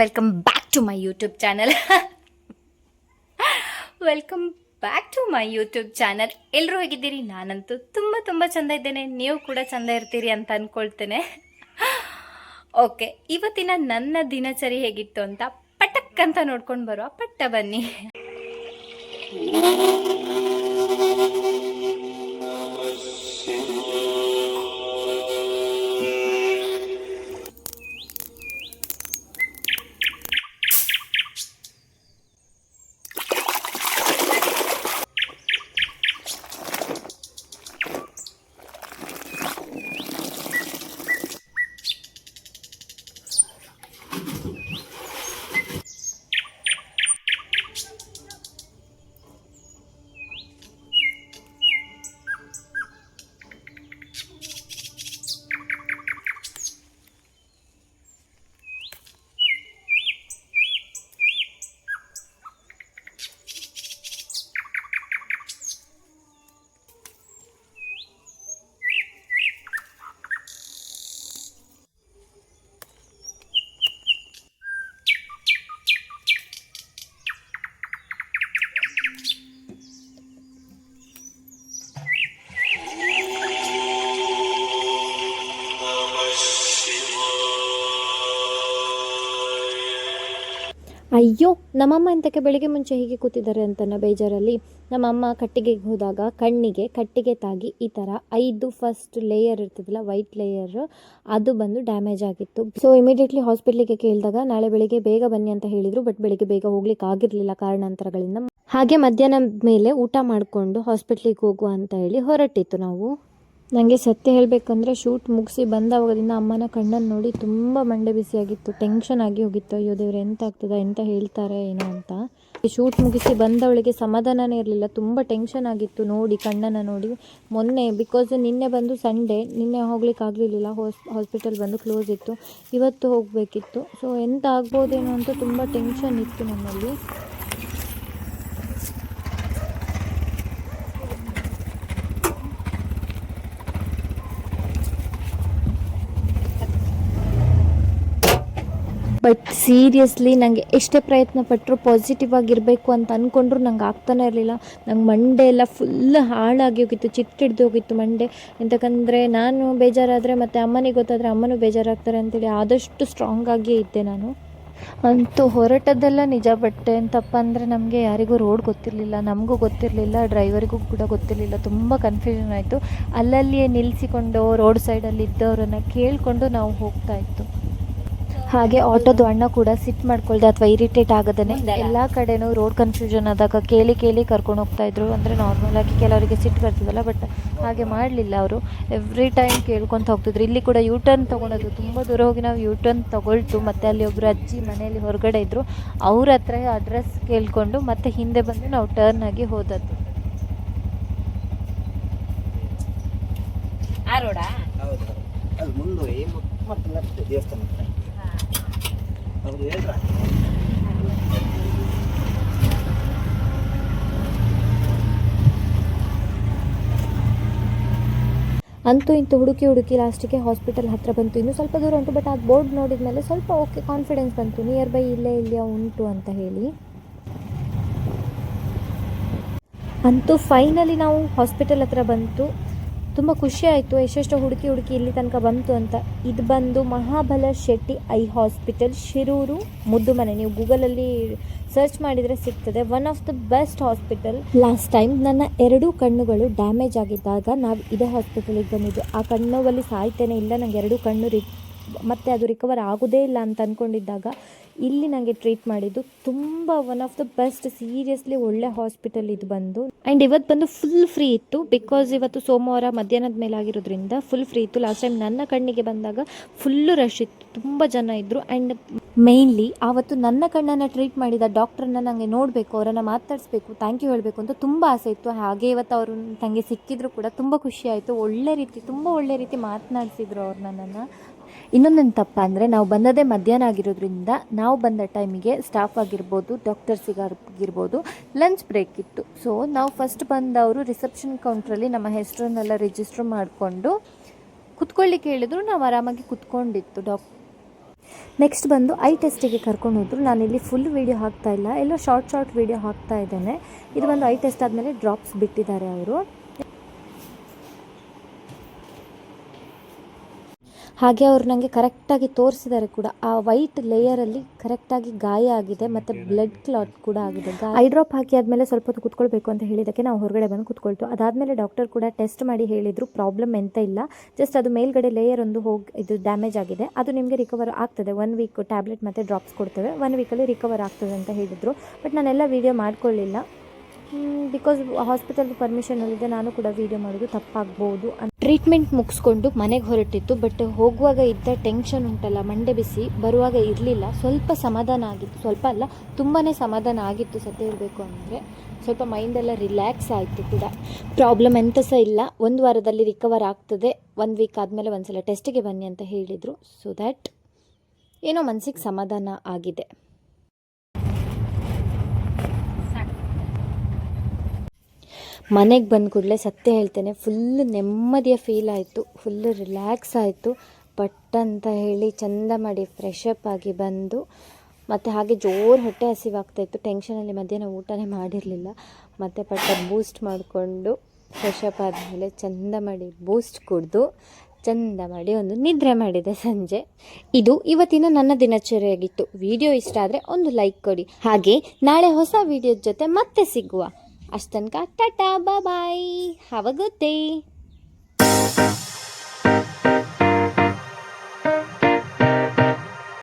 Welcome back to my YouTube channel. Welcome back to my YouTube channel. ಎಲ್ಲರೂ ಹೇಗಿದ್ದೀರಿ? ನಾನಂತೂ ತುಂಬ ಚೆಂದ ಇದ್ದೇನೆ. ನೀವು ಕೂಡ ಚೆಂದ ಇರ್ತೀರಿ ಅಂತ ಅಂದ್ಕೊಳ್ತೇನೆ. ಓಕೆ, ಇವತ್ತಿನ ನನ್ನ ದಿನಚರಿ ಹೇಗಿತ್ತು ಅಂತ ಪಟಕ್ ಅಂತ ನೋಡ್ಕೊಂಡು ಬರುವ. ಪಟ್ಟ ಬನ್ನಿ. ಅಯ್ಯೋ, ನಮ್ಮಮ್ಮ ಇಂತಕ್ಕೆ ಬೆಳಿಗ್ಗೆ ಮುಂಚೆ ಹೀಗೆ ಕೂತಿದ್ದಾರೆ ಅಂತ ಬೇಜಾರಲ್ಲಿ ನಮ್ಮಮ್ಮ ಕಟ್ಟಿಗೆಗೆ ಹೋದಾಗ ಕಣ್ಣಿಗೆ ಕಟ್ಟಿಗೆ ತಾಗಿ ಈ ಥರ 5 ಫಸ್ಟ್ ಲೇಯರ್ ಇರ್ತದಲ್ಲ, ವೈಟ್ ಲೇಯರ್, ಅದು ಬಂದು ಡ್ಯಾಮೇಜ್ ಆಗಿತ್ತು. ಸೊ ಇಮಿಡಿಯೇಟ್ಲಿ ಹಾಸ್ಪಿಟ್ಲಿಗೆ ಕೇಳಿದಾಗ ನಾಳೆ ಬೆಳಿಗ್ಗೆ ಬೇಗ ಬನ್ನಿ ಅಂತ ಹೇಳಿದರು. ಬಟ್ ಬೆಳಿಗ್ಗೆ ಬೇಗ ಹೋಗ್ಲಿಕ್ಕೆ ಆಗಿರಲಿಲ್ಲ ಕಾರಣಾಂತರಗಳಿಂದ. ಹಾಗೆ ಮಧ್ಯಾಹ್ನ ಮೇಲೆ ಊಟ ಮಾಡಿಕೊಂಡು ಹಾಸ್ಪಿಟ್ಲಿಗೆ ಹೋಗುವ ಅಂತ ಹೇಳಿ ಹೊರಟಿತ್ತು ನಾವು. ನನಗೆ ಸತ್ಯ ಹೇಳಬೇಕಂದ್ರೆ ಶೂಟ್ ಮುಗಿಸಿ ಬಂದಾಗದಿಂದ ಅಮ್ಮನ ಕಣ್ಣನ್ನು ನೋಡಿ ತುಂಬ ಮಂಡೆ ಬಿಸಿಯಾಗಿತ್ತು. ಟೆನ್ಷನ್ ಆಗಿ ಹೋಗಿತ್ತು. ಅಯ್ಯೋ ದೇವ್ರೆ, ಎಂತ ಆಗ್ತದ, ಎಂತ ಹೇಳ್ತಾರೆ ಏನೋ ಅಂತ. ಶೂಟ್ ಮುಗಿಸಿ ಬಂದವಳಿಗೆ ಸಮಾಧಾನನೇ ಇರಲಿಲ್ಲ. ತುಂಬ ಟೆನ್ಷನ್ ಆಗಿತ್ತು ನೋಡಿ, ಕಣ್ಣನ್ನು ನೋಡಿ. ಮೊನ್ನೆ ಬಿಕಾಸ್ ನಿನ್ನೆ ಬಂದು ಸಂಡೇ, ನಿನ್ನೆ ಹೋಗ್ಲಿಕ್ಕೆ ಆಗಲಿಲ್ಲ, ಹಾಸ್ಪಿಟಲ್ ಬಂದು ಕ್ಲೋಸ್ ಇತ್ತು. ಇವತ್ತು ಹೋಗಬೇಕಿತ್ತು. ಸೊ ಎಂತ ಆಗ್ಬೋದೇನೋ ಅಂತ ತುಂಬ ಟೆನ್ಷನ್ ಇತ್ತು ನನ್ನಲ್ಲಿ. ಬಟ್ ಸೀರಿಯಸ್ಲಿ ನನಗೆ ಎಷ್ಟೇ ಪ್ರಯತ್ನ ಪಟ್ಟರು ಪಾಸಿಟಿವ್ ಆಗಿರಬೇಕು ಅಂತ ಅಂದ್ಕೊಂಡ್ರು ನಂಗೆ ಆಗ್ತಾನೆ ಇರಲಿಲ್ಲ. ನಂಗೆ ಮಂಡೆ ಎಲ್ಲ ಫುಲ್ ಹಾಳಾಗಿ ಹೋಗಿತ್ತು, ಚಿಟ್ಟಿಡ್ದು ಹೋಗಿತ್ತು ಮಂಡೆ. ಎಂತಕ್ಕಂದರೆ ನಾನು ಬೇಜಾರಾದರೆ ಮತ್ತು ಅಮ್ಮನಿಗೆ ಗೊತ್ತಾದರೆ ಅಮ್ಮನೂ ಬೇಜಾರಾಗ್ತಾರೆ ಅಂತೇಳಿ ಆದಷ್ಟು ಸ್ಟ್ರಾಂಗ್ ಆಗಿಯೇ ಇದ್ದೆ ನಾನು. ಅಂತೂ ಹೊರಟದ್ದೆಲ್ಲ ನಿಜ. ಬಟ್ ಎಂತಪ್ಪ ಅಂದರೆ ನಮಗೆ ಯಾರಿಗೂ ರೋಡ್ ಗೊತ್ತಿರಲಿಲ್ಲ, ನಮಗೂ ಗೊತ್ತಿರಲಿಲ್ಲ, ಡ್ರೈವರಿಗೂ ಕೂಡ ಗೊತ್ತಿರಲಿಲ್ಲ. ತುಂಬ ಕನ್ಫ್ಯೂಷನ್ ಆಯಿತು. ಅಲ್ಲಲ್ಲಿಯೇ ನಿಲ್ಲಿಸಿಕೊಂಡು ರೋಡ್ ಸೈಡಲ್ಲಿ ಇದ್ದವರನ್ನು ಕೇಳಿಕೊಂಡು ನಾವು ಹೋಗ್ತಾ ಇತ್ತು. ಹಾಗೆ ಆಟೋದು ಅಣ್ಣ ಕೂಡ ಸಿಟ್ ಮಾಡ್ಕೊಳ್ದೆ ಅಥವಾ ಇರಿಟೇಟ್ ಆಗದೇ ಎಲ್ಲ ಕಡೆನೂ ರೋಡ್ ಕನ್ಫ್ಯೂಷನ್ ಆದಾಗ ಕೇಳಿ ಕರ್ಕೊಂಡು ಹೋಗ್ತಾಯಿದ್ರು. ಅಂದರೆ ನಾರ್ಮಲಾಗಿ ಕೆಲವರಿಗೆ ಸಿಟ್ಟು ಬರ್ತದಲ್ಲ, ಬಟ್ ಹಾಗೆ ಮಾಡಲಿಲ್ಲ ಅವರು. ಎವ್ರಿ ಟೈಮ್ ಕೇಳ್ಕೊತ ಹೋಗ್ತಿದ್ರು. ಇಲ್ಲಿ ಕೂಡ ಯೂ ಟರ್ನ್ ತೊಗೊಳೋದು, ತುಂಬ ದೂರ ಹೋಗಿ ನಾವು ಯೂ ಟರ್ನ್ ತೊಗೊಳ್ತು. ಮತ್ತು ಅಲ್ಲಿ ಒಬ್ಬರು ಅಜ್ಜಿ ಮನೆಯಲ್ಲಿ ಹೊರಗಡೆ ಇದ್ದರು, ಅವ್ರ ಹತ್ರ ಅಡ್ರೆಸ್ ಕೇಳಿಕೊಂಡು ಮತ್ತೆ ಹಿಂದೆ ಬಂದು ನಾವು ಟರ್ನ್ ಆಗಿ ಹೋದದ್ದು. ಆ ರೋಡಾ? ಹೌದು, ಅದು ಮುಂದೆ ಮತ್ತು ದೇವಸ್ಥಾನ. ಅಂತೂ ಇಂತೂ ಹುಡುಕಿ ಲಾಸ್ಟಿಗೆ ಹಾಸ್ಪಿಟಲ್ ಹತ್ರ ಬಂತು. ಇನ್ನೂ ಸ್ವಲ್ಪ ದೂರ ಉಂಟು, ಬಟ್ ಆ ಬೋರ್ಡ್ ನೋಡಿದ ಮೇಲೆ ಸ್ವಲ್ಪ ಓಕೆ ಕಾನ್ಫಿಡೆನ್ಸ್ ಬಂತು, ನಿಯರ್ ಬೈ ಇಲ್ಲೇ ಉಂಟು ಅಂತ ಹೇಳಿ. ಅಂತೂ ಫೈನಲಿ ನಾವು ಹಾಸ್ಪಿಟಲ್ ಹತ್ರ ಬಂತು. ತುಂಬ ಖುಷಿ ಆಯಿತು. ಎಷ್ಟೆಷ್ಟೋ ಹುಡುಕಿ ಇಲ್ಲಿ ತನಕ ಬಂತು ಅಂತ. ಇದು ಬಂದು ಮಹಾಬಲ ಶೆಟ್ಟಿ ಐ ಹಾಸ್ಪಿಟಲ್, ಶಿರೂರು, ಮುದ್ದುಮನೆ. ನೀವು ಗೂಗಲಲ್ಲಿ ಸರ್ಚ್ ಮಾಡಿದರೆ ಸಿಗ್ತದೆ. One of the best hospital. Last time ನನ್ನ 2 ಕಣ್ಣುಗಳು ಡ್ಯಾಮೇಜ್ ಆಗಿದ್ದಾಗ ನಾವು ಇದೇ ಹಾಸ್ಪಿಟಲಿಗೆ ಬಂದಿದ್ದು. ಆ ಕಣ್ಣುಗಳಲ್ಲಿ ಸಾಯ್ತೇನೆ ಇಲ್ಲ, ನನಗೆ 2 ಕಣ್ಣು ಮತ್ತು ಅದು ರಿಕವರ್ ಆಗೋದೇ ಇಲ್ಲ ಅಂತ ಅಂದ್ಕೊಂಡಿದ್ದಾಗ ಇಲ್ಲಿ ನನಗೆ ಟ್ರೀಟ್ ಮಾಡಿದ್ದು. ತುಂಬ one of the best, seriously ಒಳ್ಳೆ ಹಾಸ್ಪಿಟಲ್ ಇದು ಬಂದು. ಆ್ಯಂಡ್ ಇವತ್ತು ಬಂದು ಫುಲ್ ಫ್ರೀ ಇತ್ತು. ಬಿಕಾಸ್ ಇವತ್ತು ಸೋಮವಾರ ಮಧ್ಯಾಹ್ನದ ಮೇಲೆ ಆಗಿರೋದ್ರಿಂದ ಫುಲ್ ಫ್ರೀ ಇತ್ತು. ಲಾಸ್ಟ್ ಟೈಮ್ ನನ್ನ ಕಣ್ಣಿಗೆ ಬಂದಾಗ ಫುಲ್ಲು ರಶ್ ಇತ್ತು, ತುಂಬ ಜನ ಇದ್ದರು. ಆ್ಯಂಡ್ ಮೇಯ್ನ್ಲಿ ಆವತ್ತು ನನ್ನ ಕಣ್ಣನ್ನು ಟ್ರೀಟ್ ಮಾಡಿದ ಡಾಕ್ಟ್ರನ್ನ ನನಗೆ ನೋಡಬೇಕು, ಅವರನ್ನು ಮಾತಾಡಿಸ್ಬೇಕು, ಥ್ಯಾಂಕ್ ಯು ಹೇಳಬೇಕು ಅಂತ ತುಂಬ ಆಸೆ ಇತ್ತು. ಹಾಗೆ ಇವತ್ತು ಅವರು ನನಗೆ ಸಿಕ್ಕಿದ್ರು ಕೂಡ ತುಂಬ ಖುಷಿ ಆಯಿತು. ತುಂಬ ಒಳ್ಳೆ ರೀತಿ ಮಾತನಾಡಿಸಿದ್ರು ಅವ್ರು ನನ್ನನ್ನು. ಇನ್ನೊಂದೇನಪ್ಪ ಅಂದರೆ ನಾವು ಬಂದದೇ ಮಧ್ಯಾಹ್ನ ಆಗಿರೋದ್ರಿಂದ ನಾವು ಬಂದ ಟೈಮಿಗೆ ಸ್ಟಾಫ್ ಆಗಿರ್ಬೋದು, ಡಾಕ್ಟರ್ಸಿಗಾಗಿರ್ಬೋದು ಲಂಚ್ ಬ್ರೇಕ್ ಇತ್ತು. ಸೊ ನಾವು ಫಸ್ಟ್ ಬಂದವರು ರಿಸೆಪ್ಷನ್ ಕೌಂಟ್ರಲ್ಲಿ ನಮ್ಮ ಹೆಸರನ್ನೆಲ್ಲ ರಿಜಿಸ್ಟರ್ ಮಾಡಿಕೊಂಡು ಕುತ್ಕೊಳ್ಳಿಕ್ಕೆ ಹೇಳಿದ್ರು. ನಾವು ಆರಾಮಾಗಿ ಕುತ್ಕೊಂಡಿತ್ತು. ನೆಕ್ಸ್ಟ್ ಬಂದು ಐ ಟೆಸ್ಟಿಗೆ ಕರ್ಕೊಂಡು ಹೋದ್ರು. ನಾನಿಲ್ಲಿ ಫುಲ್ ವೀಡಿಯೋ ಹಾಕ್ತಾ ಇಲ್ಲ, ಎಲ್ಲೋ ಶಾರ್ಟ್ ವೀಡಿಯೋ ಹಾಕ್ತಾ ಇದ್ದೇನೆ. ಇದು ಬಂದು ಐ ಟೆಸ್ಟ್ ಆದಮೇಲೆ ಡ್ರಾಪ್ಸ್ ಬಿಟ್ಟಿದ್ದಾರೆ ಅವರು. ಹಾಗೆ ಅವರು ನನಗೆ ಕರೆಕ್ಟಾಗಿ ತೋರಿಸಿದ್ದಾರೆ ಕೂಡ. ಆ ವೈಟ್ ಲೇಯರಲ್ಲಿ ಕರೆಕ್ಟಾಗಿ ಗಾಯ ಆಗಿದೆ ಮತ್ತು ಬ್ಲಡ್ ಕ್ಲಾಟ್ ಕೂಡ ಆಗಿದೆ. ಐ ಡ್ರಾಪ್ ಹಾಕಿ ಆದಮೇಲೆ ಸ್ವಲ್ಪ ಹೊತ್ತು ಕೂತ್ಕೊಳ್ಬೇಕು ಅಂತ ಹೇಳಿದ್ದಕ್ಕೆ ನಾವು ಹೊರಗಡೆ ಬಂದು ಕೂತ್ಕೊಳ್ತು. ಅದಾದಮೇಲೆ ಡಾಕ್ಟರ್ ಕೂಡ ಟೆಸ್ಟ್ ಮಾಡಿ ಹೇಳಿದರು ಪ್ರಾಬ್ಲಮ್ ಎಂತ ಇಲ್ಲ, ಜಸ್ಟ್ ಅದು ಮೇಲ್ಗಡೆ ಲೇಯರ್ ಒಂದು ಇದು ಡ್ಯಾಮೇಜ್ ಆಗಿದೆ, ಅದು ನಿಮಗೆ ರಿಕವರ್ ಆಗ್ತದೆ. 1 ವೀಕ್ ಟ್ಯಾಬ್ಲೆಟ್ ಮತ್ತು ಡ್ರಾಪ್ಸ್ ಕೊಡ್ತೇವೆ, 1 ವೀಕಲ್ಲಿ ರಿಕವರ್ ಆಗ್ತದೆ ಅಂತ ಹೇಳಿದರು. ಬಟ್ ನಾನೆಲ್ಲ ವೀಡಿಯೋ ಮಾಡ್ಕೊಳ್ಳಿಲ್ಲ, ಬಿಕಾಸ್ ಹಾಸ್ಪಿಟಲ್ ಪರ್ಮಿಷನಲ್ಲಿದೆ, ನಾನು ಕೂಡ ವೀಡಿಯೋ ಮಾಡೋದು ತಪ್ಪಾಗ್ಬೋದು. ಟ್ರೀಟ್ಮೆಂಟ್ ಮುಗಿಸ್ಕೊಂಡು ಮನೆಗೆ ಹೊರಟಿತ್ತು. ಬಟ್ ಹೋಗುವಾಗ ಇದ್ದ ಟೆನ್ಷನ್ ಉಂಟಲ್ಲ, ಮಂಡೆ ಬಿಸಿ, ಬರುವಾಗ ಇರಲಿಲ್ಲ. ಸ್ವಲ್ಪ ಸಮಾಧಾನ ಆಗಿತ್ತು, ಸ್ವಲ್ಪ ಅಲ್ಲ ತುಂಬಾ ಸಮಾಧಾನ ಆಗಿತ್ತು ಸತ್ಯ ಹೇಳಬೇಕು ಅಂದರೆ. ಸ್ವಲ್ಪ ಮೈಂಡೆಲ್ಲ ರಿಲ್ಯಾಕ್ಸ್ ಆಯಿತು ಕೂಡ. ಪ್ರಾಬ್ಲಮ್ ಎಂತ ಸಹ ಇಲ್ಲ, 1 ವಾರದಲ್ಲಿ ರಿಕವರ್ ಆಗ್ತದೆ. 1 ವೀಕ್ ಆದಮೇಲೆ ಒಂದ್ಸಲ ಟೆಸ್ಟಿಗೆ ಬನ್ನಿ ಅಂತ ಹೇಳಿದರು. ಸೊ ದ್ಯಾಟ್ ಏನೋ ಮನಸ್ಸಿಗೆ ಸಮಾಧಾನ ಆಗಿದೆ. ಮನೆಗೆ ಬಂದ ಕೂಡಲೇ ಸತ್ಯ ಹೇಳ್ತೇನೆ, ಫುಲ್ ನೆಮ್ಮದಿಯ ಫೀಲ್ ಆಯಿತು, ಫುಲ್ ರಿಲ್ಯಾಕ್ಸ್ ಆಯಿತು. ಪಟ್ ಅಂತ ಹೇಳಿ ಚೆಂದ ಮಾಡಿ ಫ್ರೆಶ್ ಅಪ್ ಆಗಿ ಬಂದು, ಮತ್ತು ಹಾಗೆ ಜೋರು ಹೊಟ್ಟೆ ಹಸಿವಾಗ್ತಾಯಿತ್ತು. ಟೆನ್ಷನಲ್ಲಿ ಮಧ್ಯಾಹ್ನ ಊಟನೇ ಮಾಡಿರಲಿಲ್ಲ. ಮತ್ತು ಪಟ್ಟ ಬೂಸ್ಟ್ ಮಾಡಿಕೊಂಡು ಫ್ರೆಶ್ ಅಪ್ ಆದಮೇಲೆ ಚೆಂದ ಮಾಡಿ ಬೂಸ್ಟ್ ಕುಡಿದು ಚೆಂದ ಮಾಡಿ ಒಂದು ನಿದ್ರೆ ಮಾಡಿದೆ ಸಂಜೆ. ಇದು ಇವತ್ತಿನ ನನ್ನ ದಿನಚರಿಯಾಗಿತ್ತು. ವಿಡಿಯೋ ಇಷ್ಟ ಆದರೆ ಒಂದು ಲೈಕ್ ಕೊಡಿ. ಹಾಗೆ ನಾಳೆ ಹೊಸ ವಿಡಿಯೋದ ಜೊತೆ ಮತ್ತೆ ಸಿಗುವ. ಅಷ್ಟಂಕ ಟಾಟಾ ಬಾಯ್, ಹ್ಯಾವ್ ಅ ಗುಡ್ ಡೇ.